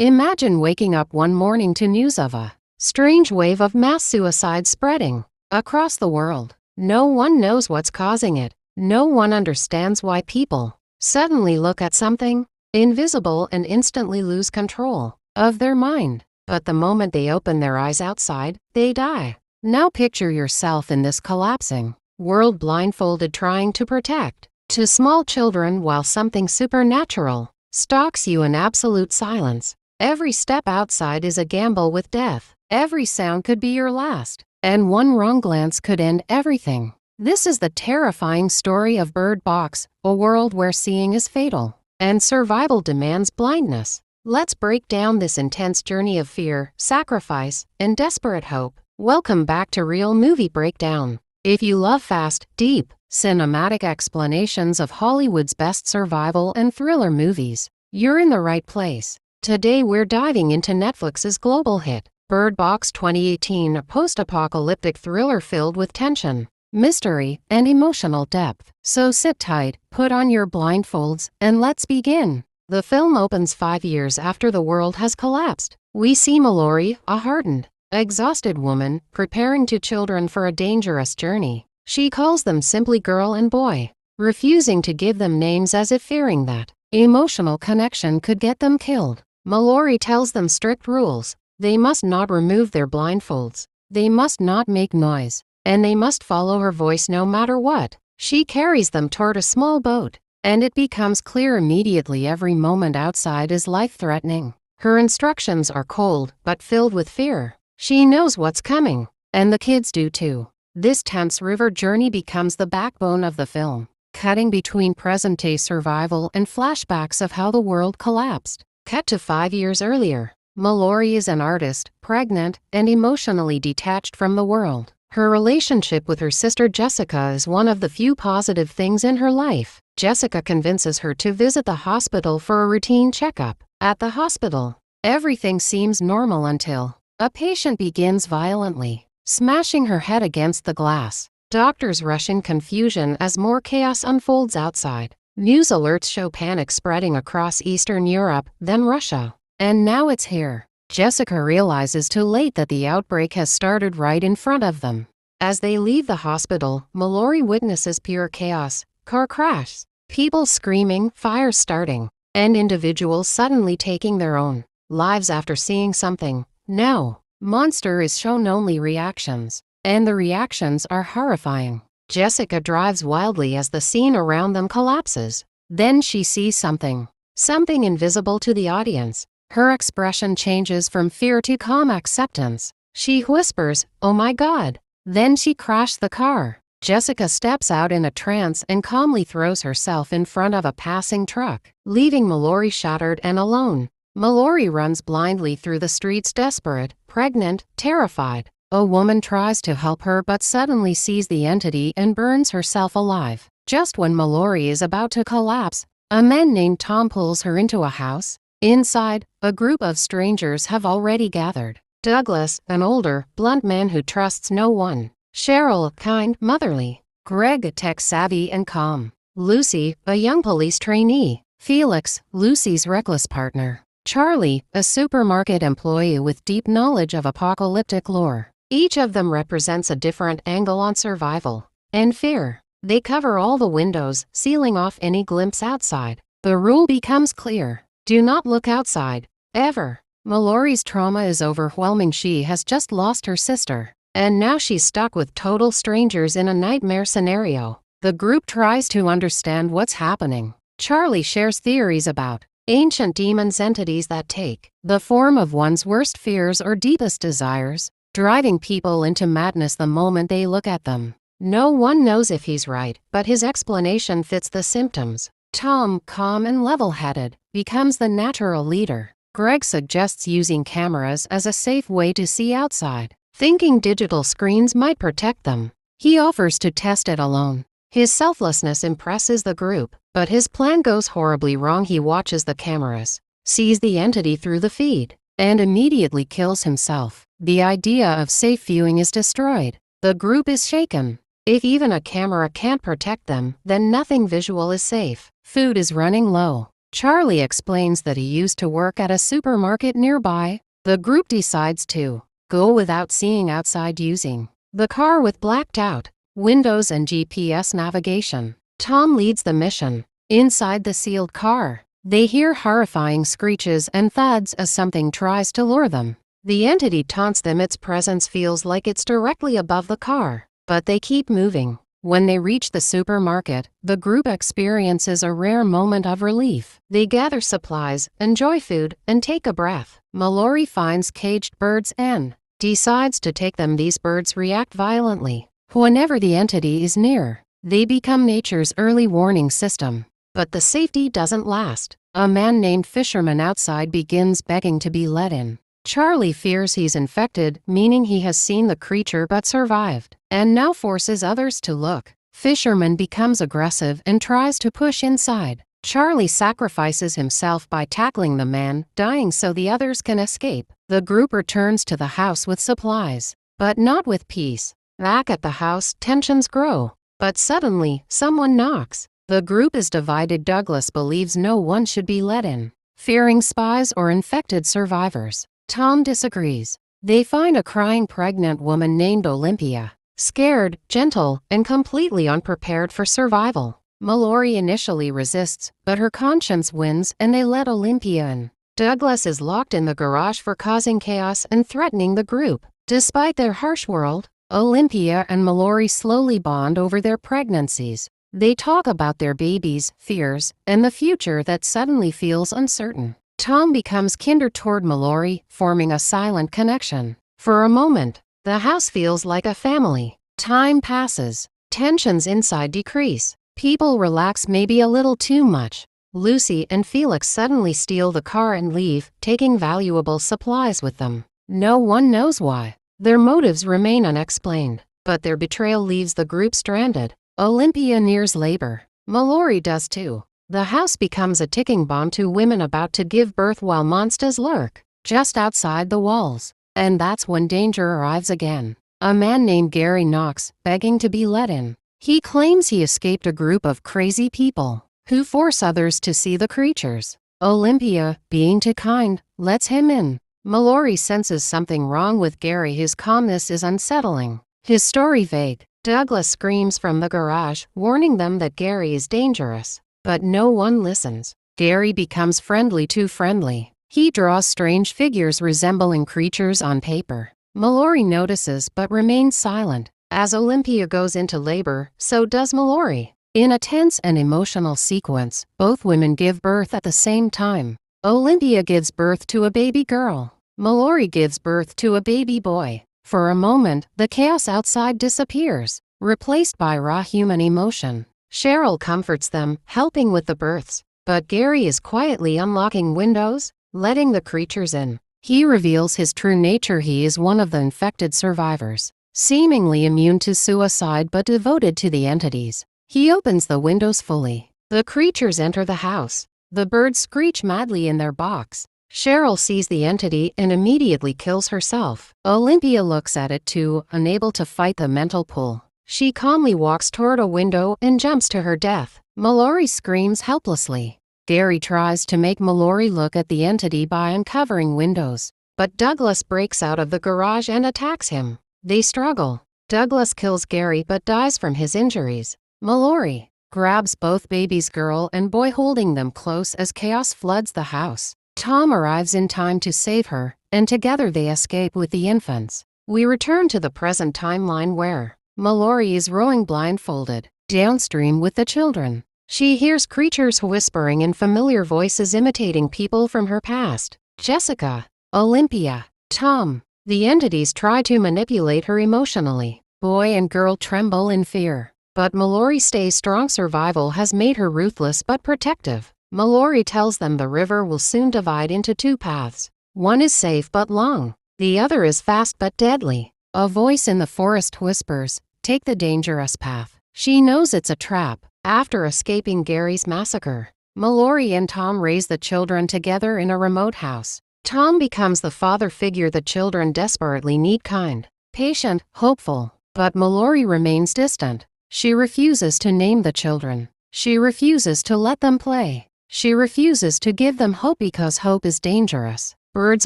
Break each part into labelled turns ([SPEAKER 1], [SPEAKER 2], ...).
[SPEAKER 1] Imagine waking up one morning to news of a strange wave of mass suicide spreading across the world. No one knows what's causing it. No one understands why people suddenly look at something invisible and instantly lose control of their mind. But the moment they open their eyes outside, they die. Now picture yourself in this collapsing world, blindfolded, trying to protect to small children while something supernatural stalks you in absolute silence. Every step outside is a gamble with death. Every sound could be your last, and one wrong glance could end everything. This is the terrifying story of Bird Box, a world where seeing is fatal, and survival demands blindness. Let's break down this intense journey of fear, sacrifice, and desperate hope. Welcome back to Real Movie Breakdown. If you love fast, deep, cinematic explanations of Hollywood's best survival and thriller movies, you're in the right place. Today we're diving into Netflix's global hit, Bird Box 2018, a post-apocalyptic thriller filled with tension, mystery, and emotional depth. So sit tight, put on your blindfolds, and let's begin. The film opens 5 years after the world has collapsed. We see Malorie, a hardened, exhausted woman, preparing two children for a dangerous journey. She calls them simply girl and boy, refusing to give them names as if fearing that emotional connection could get them killed. Malorie tells them strict rules. They must not remove their blindfolds. They must not make noise. And they must follow her voice no matter what. She carries them toward a small boat, and it becomes clear immediately every moment outside is life-threatening. Her instructions are cold, but filled with fear. She knows what's coming, and the kids do too. This tense river journey becomes the backbone of the film, cutting between present-day survival and flashbacks of how the world collapsed. Cut to 5 years earlier. Malorie is an artist, pregnant, and emotionally detached from the world. Her relationship with her sister Jessica is one of the few positive things in her life. Jessica convinces her to visit the hospital for a routine checkup. At the hospital, everything seems normal until a patient begins violently smashing her head against the glass. Doctors rush in confusion as more chaos unfolds outside. News alerts show panic spreading across Eastern Europe, then Russia. And now it's here. Jessica realizes too late that the outbreak has started right in front of them. As they leave the hospital, Malorie witnesses pure chaos, car crash, people screaming, fires starting, and individuals suddenly taking their own lives after seeing something. No monster is shown, only reactions. And the reactions are horrifying. Jessica drives wildly as the scene around them collapses. Then she sees something invisible to the audience. Her expression changes from fear to calm acceptance. She whispers, "Oh my God." Then she crashed the car. Jessica steps out in a trance and calmly throws herself in front of a passing truck, leaving Malorie shattered and alone. Malorie runs blindly through the streets, desperate, pregnant, terrified. A woman tries to help her but suddenly sees the entity and burns herself alive. Just when Malorie is about to collapse, a man named Tom pulls her into a house. Inside, a group of strangers have already gathered. Douglas, an older, blunt man who trusts no one. Cheryl, kind, motherly. Greg, tech-savvy and calm. Lucy, a young police trainee. Felix, Lucy's reckless partner. Charlie, a supermarket employee with deep knowledge of apocalyptic lore. Each of them represents a different angle on survival and fear. They cover all the windows, sealing off any glimpse outside. The rule becomes clear. Do not look outside, ever. Malorie's trauma is overwhelming. She has just lost her sister, and now she's stuck with total strangers in a nightmare scenario. The group tries to understand what's happening. Charlie shares theories about ancient demons, entities that take the form of one's worst fears or deepest desires, driving people into madness the moment they look at them. No one knows if he's right, but his explanation fits the symptoms. Tom, calm and level-headed, becomes the natural leader. Greg suggests using cameras as a safe way to see outside, thinking digital screens might protect them. He offers to test it alone. His selflessness impresses the group, but his plan goes horribly wrong. He watches the cameras, sees the entity through the feed, and immediately kills himself. The idea of safe viewing is destroyed. The group is shaken. If even a camera can't protect them, then nothing visual is safe. Food is running low. Charlie explains that he used to work at a supermarket nearby. The group decides to go without seeing outside using the car with blacked out windows and GPS navigation. Tom leads the mission. Inside the sealed car, they hear horrifying screeches and thuds as something tries to lure them. The entity taunts them. Its presence feels like it's directly above the car, but they keep moving. When they reach the supermarket, the group experiences a rare moment of relief. They gather supplies, enjoy food, and take a breath. Malorie finds caged birds and decides to take them. These birds react violently whenever the entity is near. They become nature's early warning system. But the safety doesn't last. A man named Fisherman outside begins begging to be let in. Charlie fears he's infected, meaning he has seen the creature but survived, and now forces others to look. Fisherman becomes aggressive and tries to push inside. Charlie sacrifices himself by tackling the man, dying so the others can escape. The group returns to the house with supplies, but not with peace. Back at the house, tensions grow. But suddenly, someone knocks. The group is divided. Douglas believes no one should be let in, fearing spies or infected survivors. Tom disagrees. They find a crying pregnant woman named Olympia, scared, gentle, and completely unprepared for survival. Malorie initially resists, but her conscience wins and they let Olympia in. Douglas is locked in the garage for causing chaos and threatening the group. Despite their harsh world, Olympia and Malorie slowly bond over their pregnancies. They talk about their babies, fears, and the future that suddenly feels uncertain. Tom becomes kinder toward Malorie, forming a silent connection. For a moment, the house feels like a family. Time passes. Tensions inside decrease. People relax maybe a little too much. Lucy and Felix suddenly steal the car and leave, taking valuable supplies with them. No one knows why. Their motives remain unexplained, but their betrayal leaves the group stranded. Olympia nears labor. Malorie does too. The house becomes a ticking bomb. Two women about to give birth while monsters lurk just outside the walls. And that's when danger arrives again. A man named Gary knocks, begging to be let in. He claims he escaped a group of crazy people who force others to see the creatures. Olympia, being too kind, lets him in. Malorie senses something wrong with Gary. His calmness is unsettling. His story vague. Douglas screams from the garage, warning them that Gary is dangerous. But no one listens. Gary becomes friendly, too friendly. He draws strange figures resembling creatures on paper. Malorie notices but remains silent. As Olympia goes into labor, so does Malorie. In a tense and emotional sequence, both women give birth at the same time. Olympia gives birth to a baby girl. Malorie gives birth to a baby boy. For a moment, the chaos outside disappears, replaced by raw human emotion. Cheryl comforts them, helping with the births. But Gary is quietly unlocking windows, letting the creatures in. He reveals his true nature. He is one of the infected survivors, seemingly immune to suicide but devoted to the entities. He opens the windows fully. The creatures enter the house. The birds screech madly in their box. Cheryl sees the entity and immediately kills herself. Olympia looks at it too, unable to fight the mental pull. She calmly walks toward a window and jumps to her death. Malorie screams helplessly. Gary tries to make Malorie look at the entity by uncovering windows, but Douglas breaks out of the garage and attacks him. They struggle. Douglas kills Gary but dies from his injuries. Malorie grabs both babies, girl and boy, holding them close as chaos floods the house. Tom arrives in time to save her, and together they escape with the infants. We return to the present timeline where Malorie is rowing blindfolded downstream with the children. She hears creatures whispering in familiar voices imitating people from her past. Jessica, Olympia, Tom. The entities try to manipulate her emotionally. Boy and girl tremble in fear. But Malorie stays strong. Survival has made her ruthless but protective. Malorie tells them the river will soon divide into two paths. One is safe but long. The other is fast but deadly. A voice in the forest whispers, "Take the dangerous path." She knows it's a trap. After escaping Gary's massacre, Malorie and Tom raise the children together in a remote house. Tom becomes the father figure the children desperately need, kind, patient, hopeful. But Malorie remains distant. She refuses to name the children. She refuses to let them play. She refuses to give them hope because hope is dangerous. Birds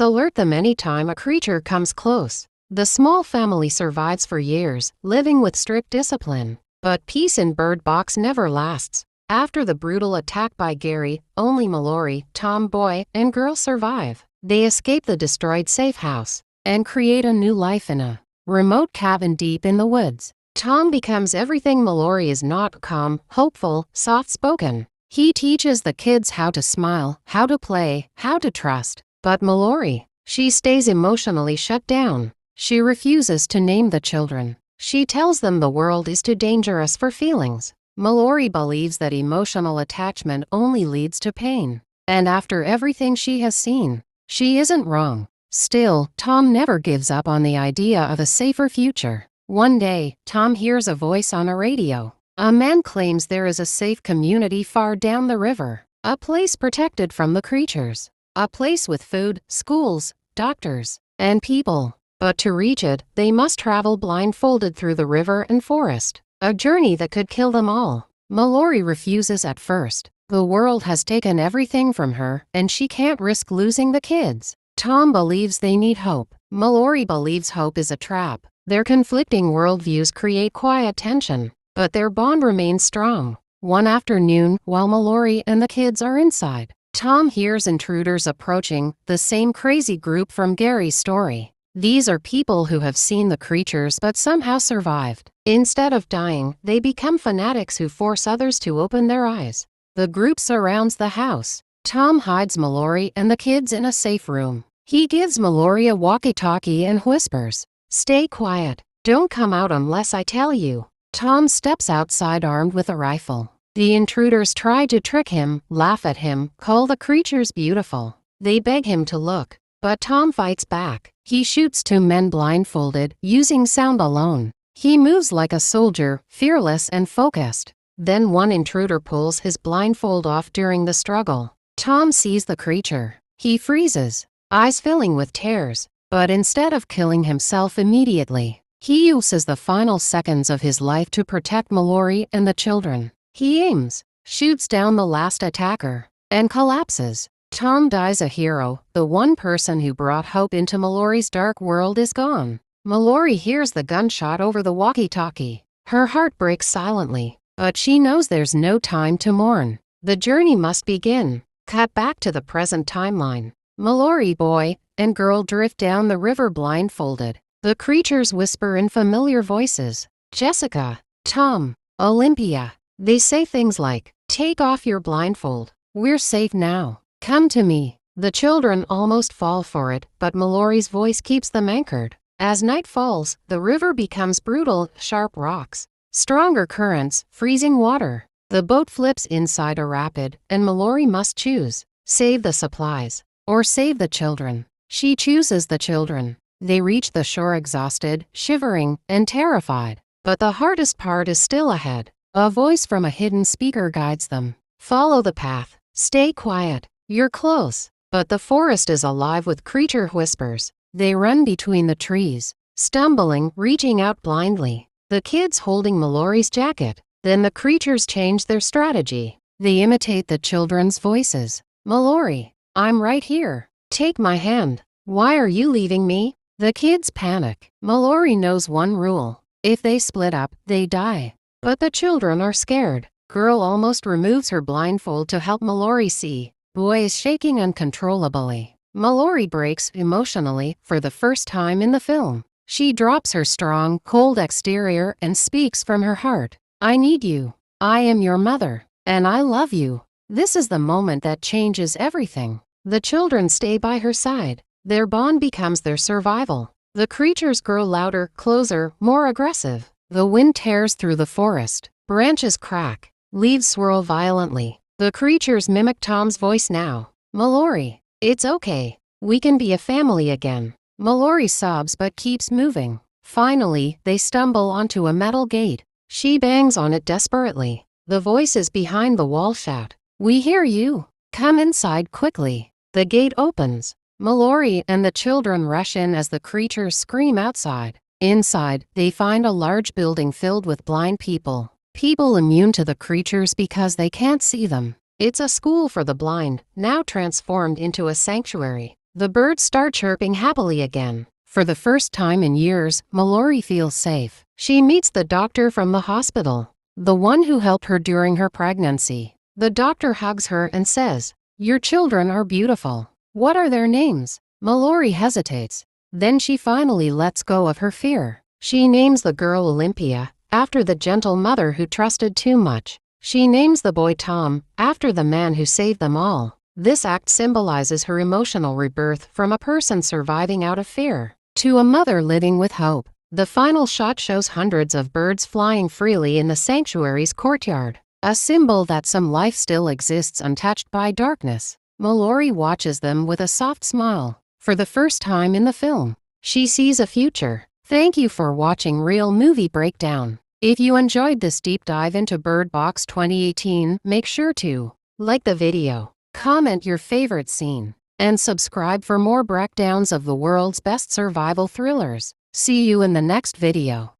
[SPEAKER 1] alert them anytime a creature comes close. The small family survives for years, living with strict discipline. But peace in Bird Box never lasts. After the brutal attack by Gary, only Malorie, Tom boy, and girl survive. They escape the destroyed safe house and create a new life in a remote cabin deep in the woods. Tom becomes everything Malorie is not: calm, hopeful, soft-spoken. He teaches the kids how to smile, how to play, how to trust. But Malorie, she stays emotionally shut down. She refuses to name the children. She tells them the world is too dangerous for feelings. Malorie believes that emotional attachment only leads to pain. And after everything she has seen, she isn't wrong. Still, Tom never gives up on the idea of a safer future. One day, Tom hears a voice on a radio. A man claims there is a safe community far down the river, a place protected from the creatures, a place with food, schools, doctors, and people. But to reach it, they must travel blindfolded through the river and forest, a journey that could kill them all. Malorie refuses at first. The world has taken everything from her, and she can't risk losing the kids. Tom believes they need hope. Malorie believes hope is a trap. Their conflicting worldviews create quiet tension, but their bond remains strong. One afternoon, while Malorie and the kids are inside, Tom hears intruders approaching, the same crazy group from Gary's story. These are people who have seen the creatures but somehow survived. Instead of dying, they become fanatics who force others to open their eyes. The group surrounds the house. Tom hides Malorie and the kids in a safe room. He gives Malorie a walkie-talkie and whispers, "Stay quiet. Don't come out unless I tell you." Tom steps outside armed with a rifle. The intruders try to trick him, laugh at him, call the creatures beautiful. They beg him to look, but Tom fights back. He shoots two men blindfolded, using sound alone. He moves like a soldier, fearless and focused. Then one intruder pulls his blindfold off during the struggle. Tom sees the creature. He freezes, eyes filling with tears. But instead of killing himself immediately, he uses the final seconds of his life to protect Malorie and the children. He aims, shoots down the last attacker, and collapses. Tom dies a hero. The one person who brought hope into Malorie's dark world is gone. Malorie hears the gunshot over the walkie-talkie. Her heart breaks silently, but she knows there's no time to mourn. The journey must begin. Cut back to the present timeline. Malorie boy and girl drift down the river blindfolded. The creatures whisper in familiar voices. Jessica, Tom, Olympia. They say things like, "Take off your blindfold. We're safe now. Come to me." The children almost fall for it, but Malorie's voice keeps them anchored. As night falls, the river becomes brutal, sharp rocks, stronger currents, freezing water. The boat flips inside a rapid, and Malorie must choose: save the supplies or save the children. She chooses the children. They reach the shore exhausted, shivering, and terrified. But the hardest part is still ahead. A voice from a hidden speaker guides them. Follow the path. Stay quiet. You're close. But the forest is alive with creature whispers. They run between the trees, stumbling, reaching out blindly. The kids holding Malorie's jacket. Then the creatures change their strategy. They imitate the children's voices. "Malorie, I'm right here. Take my hand. Why are you leaving me?" The kids panic. Malorie knows one rule: if they split up, they die. But the children are scared. Girl almost removes her blindfold to help Malorie see. Boy is shaking uncontrollably. Malorie breaks emotionally for the first time in the film. She drops her strong, cold exterior and speaks from her heart. "I need you. I am your mother, and I love you." This is the moment that changes everything. The children stay by her side. Their bond becomes their survival. The creatures grow louder, closer, more aggressive. The wind tears through the forest. Branches crack. Leaves swirl violently. The creatures mimic Tom's voice now. "Malorie, it's okay. We can be a family again." Malorie sobs but keeps moving. Finally, they stumble onto a metal gate. She bangs on it desperately. The voices behind the wall shout, "We hear you. Come inside quickly." The gate opens. Malorie and the children rush in as the creatures scream outside. Inside, they find a large building filled with blind people. People immune to the creatures because they can't see them. It's a school for the blind, now transformed into a sanctuary. The birds start chirping happily again. For the first time in years, Malorie feels safe. She meets the doctor from the hospital, the one who helped her during her pregnancy. The doctor hugs her and says, "Your children are beautiful. What are their names?" Malorie hesitates. Then she finally lets go of her fear. She names the girl Olympia, after the gentle mother who trusted too much. She names the boy Tom, after the man who saved them all. This act symbolizes her emotional rebirth from a person surviving out of fear to a mother living with hope. The final shot shows hundreds of birds flying freely in the sanctuary's courtyard, a symbol that some life still exists untouched by darkness. Malorie watches them with a soft smile. For the first time in the film, she sees a future. Thank you for watching Real Movie Breakdown. If you enjoyed this deep dive into Bird Box 2018, make sure to like the video, comment your favorite scene, and subscribe for more breakdowns of the world's best survival thrillers. See you in the next video.